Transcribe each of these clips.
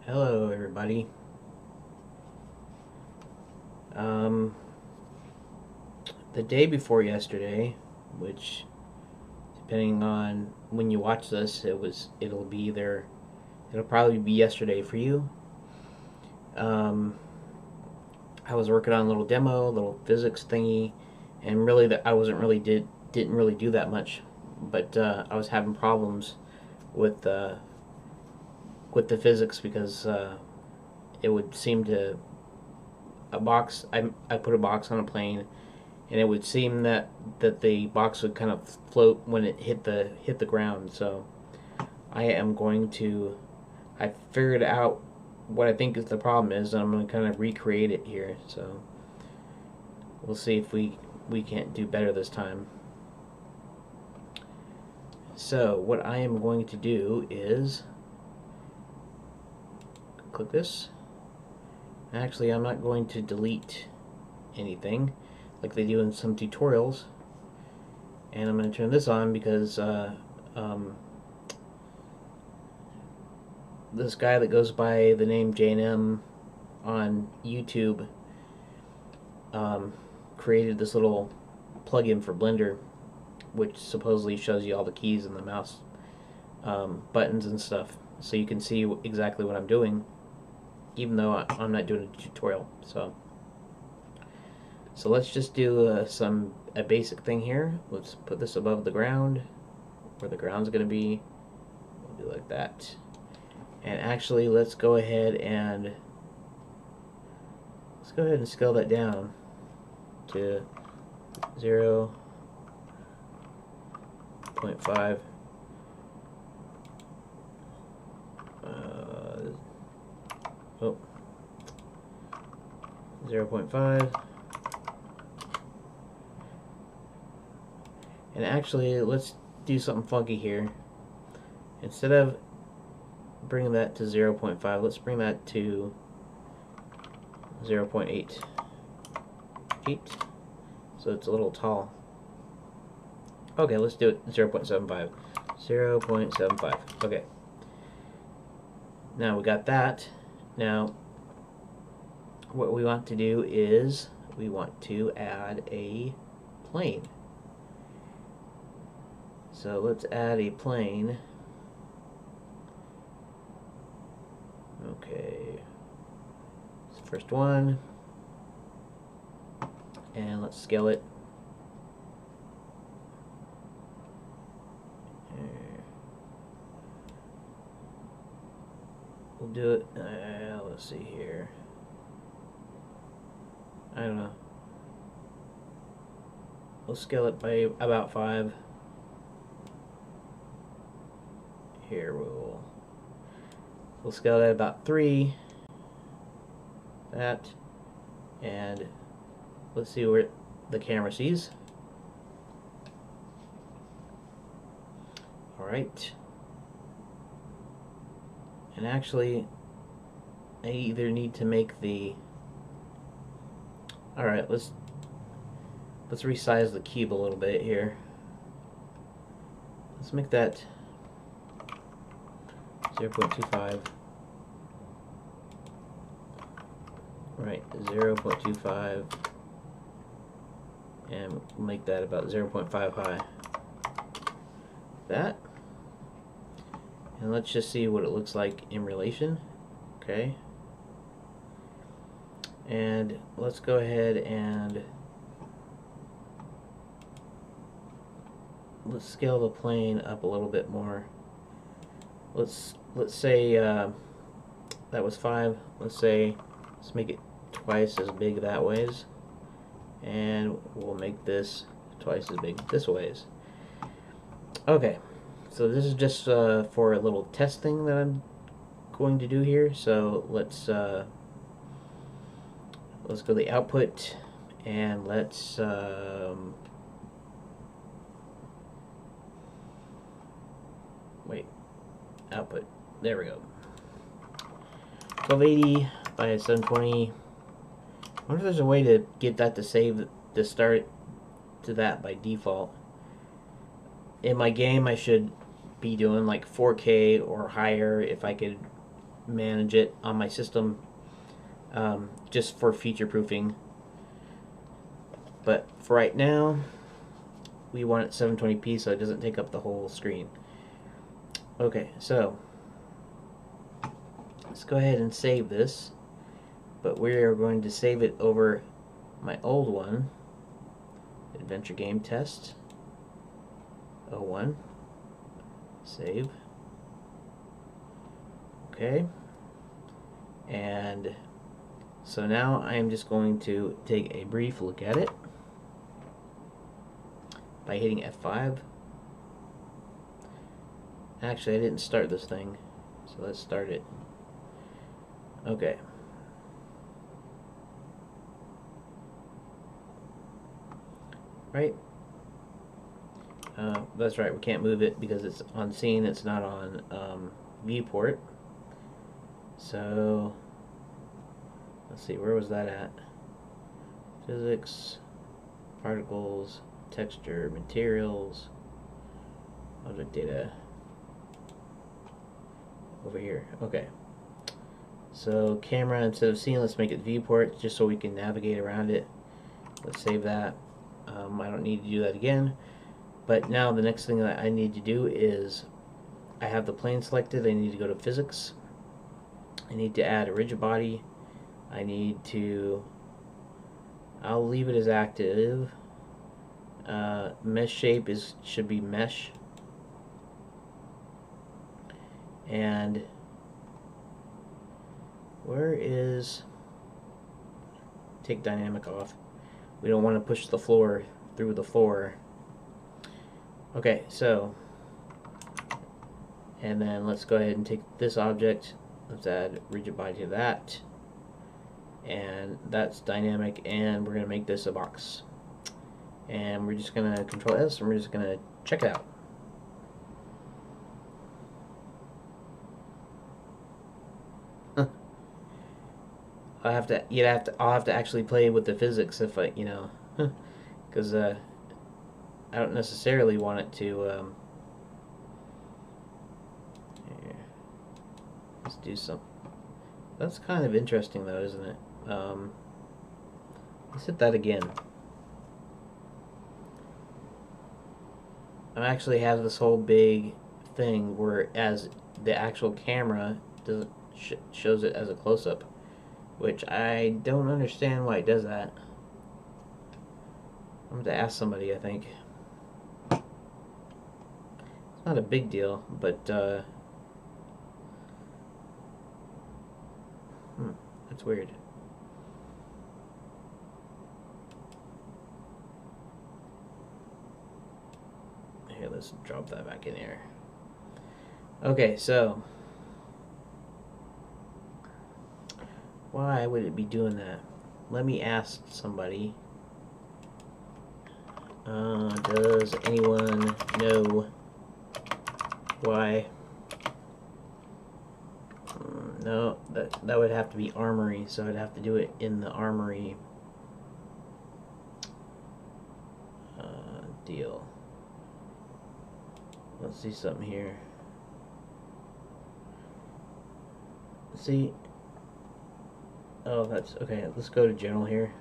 Hello, everybody. Um, the day before yesterday, which, depending on when you watch this, it'll probably be yesterday for you. Um, I was working on a little demo, a little physics thingy, and really that I wasn't really didn't really do that much, but I was having problems with with the physics because it would seem to a box. I put a box on a plane, and it would seem that the box would kind of float when it hit the ground. So I am going to I figured out what I think is the problem is, and I'm going to kind of recreate it here. So we'll see if we can't do better this time. So what I am going to do is click this. Actually, I'm not going to delete anything like they do in some tutorials, and I'm going to turn this on because this guy that goes by the name J&M on YouTube created this little plugin for Blender, which supposedly shows you all the keys and the mouse buttons and stuff, so you can see exactly what I'm doing, even though I'm not doing a tutorial. So let's just do a basic thing here. Let's put this above the ground, where the ground's going to be. We'll do like that. And actually, let's go ahead and scale that down to 0.5. 0.5. And actually, let's do something funky here. Instead of bringing that to 0.5, let's bring that to 0.8. So it's a little tall. Okay, let's do it 0.75. 0.75. Okay. Now we got that. Now what we want to do is we want to add a plane. So let's add a plane. Okay. It's the first one. And let's scale it. We'll do it. Let's see here. I don't know. We'll scale it by about 5. Here we'll scale that about 3. That, and let's see where the camera sees. All right. And actually, I either need to make the. All right, let's resize the cube a little bit here. Let's make that 0.25. Right, 0.25, and we'll make that about 0.5 high. That, and let's just see what it looks like in relation. Okay, and let's go ahead and let's scale the plane up a little bit more. Let's say that was 5. Let's make it twice as big that ways, and we'll make this twice as big this ways. Okay, so this is just for a little test thing that I'm going to do here. So let's go to the output, and let's wait, output. There we go. 1280 by 720. I wonder if there's a way to get that to save the start to that by default. In my game, I should be doing like 4K or higher if I could manage it on my system, just for future proofing. But for right now, we want it 720p so it doesn't take up the whole screen. Okay, so let's go ahead and save this, but we are going to save it over my old one, Adventure Game Test 01. Save. Okay, and so now I am just going to take a brief look at it by hitting F5. Actually, I didn't start this thing, so let's start it. Okay. Right? That's right, we can't move it because it's on scene, it's not on viewport. So, let's see, where was that at? Physics, particles, texture, materials, object data. Over here. Okay. So camera, instead of scene, let's make it viewport just so we can navigate around it. Let's save that. I don't need to do that again. But now the next thing that I need to do is, I have the plane selected. I need to go to physics. I need to add a rigid body. I need to, I'll leave it as active. Mesh shape should be mesh. And where is, take dynamic off. We don't want to push the floor through the floor. Okay, so, and then let's go ahead and take this object, let's add rigid body to that, and that's dynamic, and we're going to make this a box. And we're just going to Control S, and we're just going to check it out. I'll have to actually play with the physics if I, because I don't necessarily want it to. Here, let's do some. That's kind of interesting, though, isn't it? Let's hit that again. I actually have this whole big thing where, as the actual camera doesn't shows it as a close-up, which I don't understand why it does that. I'm going to ask somebody, I think. It's not a big deal, but that's weird. Here, let's drop that back in here. Okay, so why would it be doing that? Let me ask somebody. Does anyone know why? No, that would have to be Armory, so I'd have to do it in the Armory deal. Let's see something here. See? Oh, that's okay. Let's go to general here.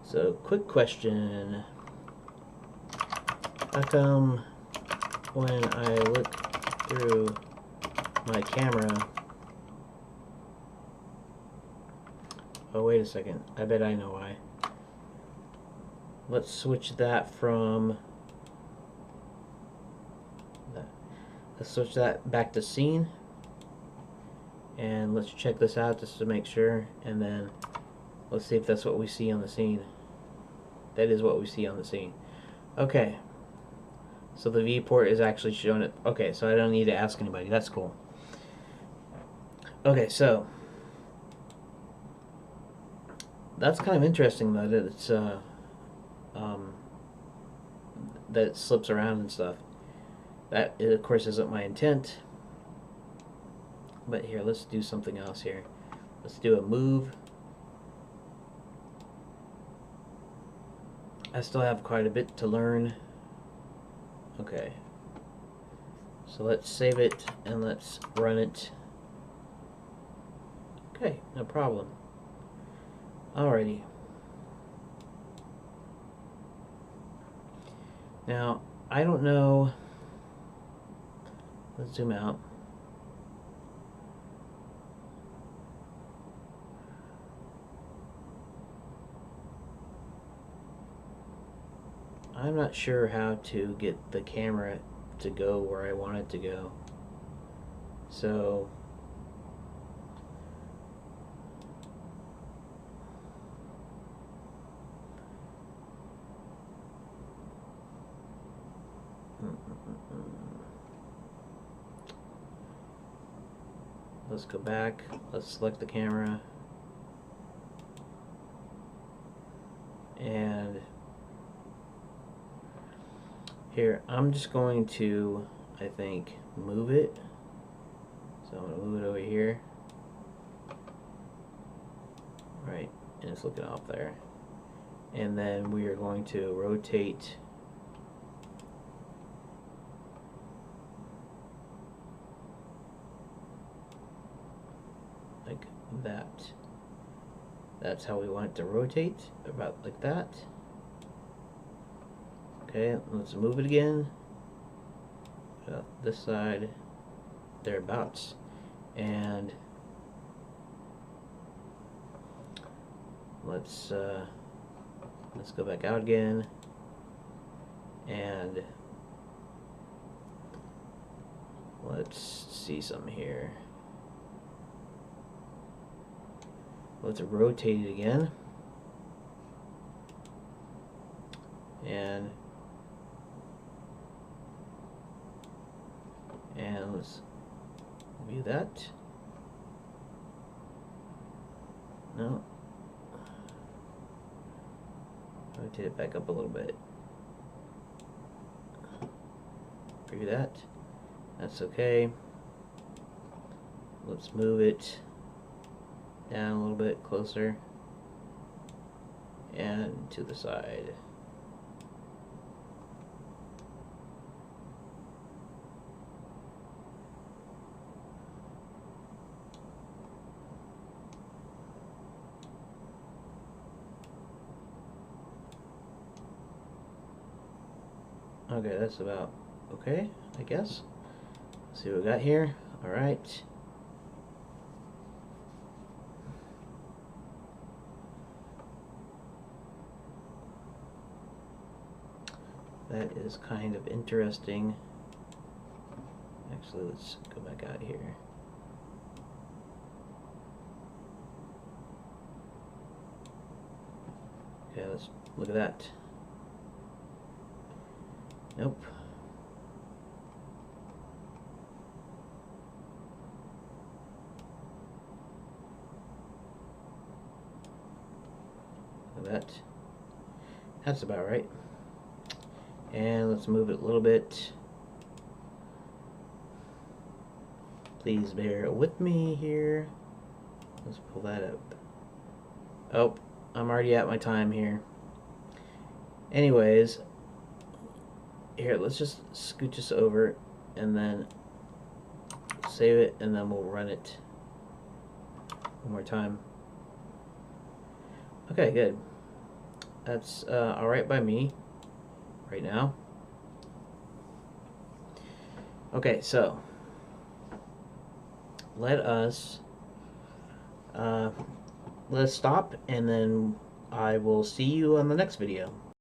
So, quick question. How come when I look through my camera... Oh, wait a second. I bet I know why. Let's switch that from... Let's switch that back to scene. And let's check this out just to make sure. And then let's see if that's what we see on the scene. That is what we see on the scene. Okay. So the viewport is actually showing it. Okay, so I don't need to ask anybody. That's cool. Okay, so that's kind of interesting though, that it's that it slips around and stuff. That, of course, isn't my intent. But here, let's do something else here. Let's do a move. I still have quite a bit to learn. Okay. So let's save it and let's run it. Okay, no problem. Alrighty. Now, I don't know. Let's zoom out. I'm not sure how to get the camera to go where I want it to go. So let's go back. Let's select the camera. And here, I'm just going to, I think, move it. So I'm going to move it over here. Right, and it's looking off there. And then we are going to rotate like that. That's how we want it to rotate, about like that. Okay, let's move it again. This side, thereabouts. And let's go back out again. And let's see something here. Let's rotate it again. And let's view that. No. Rotate it back up a little bit. Preview that. That's okay. Let's move it down a little bit closer and to the side. Okay, that's about okay, I guess. Let's see what we got here. All right. That is kind of interesting. Actually, let's go back out here. Okay, let's look at that. Nope. Look at that. That's about right. And let's move it a little bit. Please bear with me here. Let's pull that up. Oh, I'm already at my time here. Anyways, here, let's just scooch this over and then save it, and then we'll run it one more time. Okay, good. That's alright by me right now. Okay, so let's stop, and then I will see you on the next video.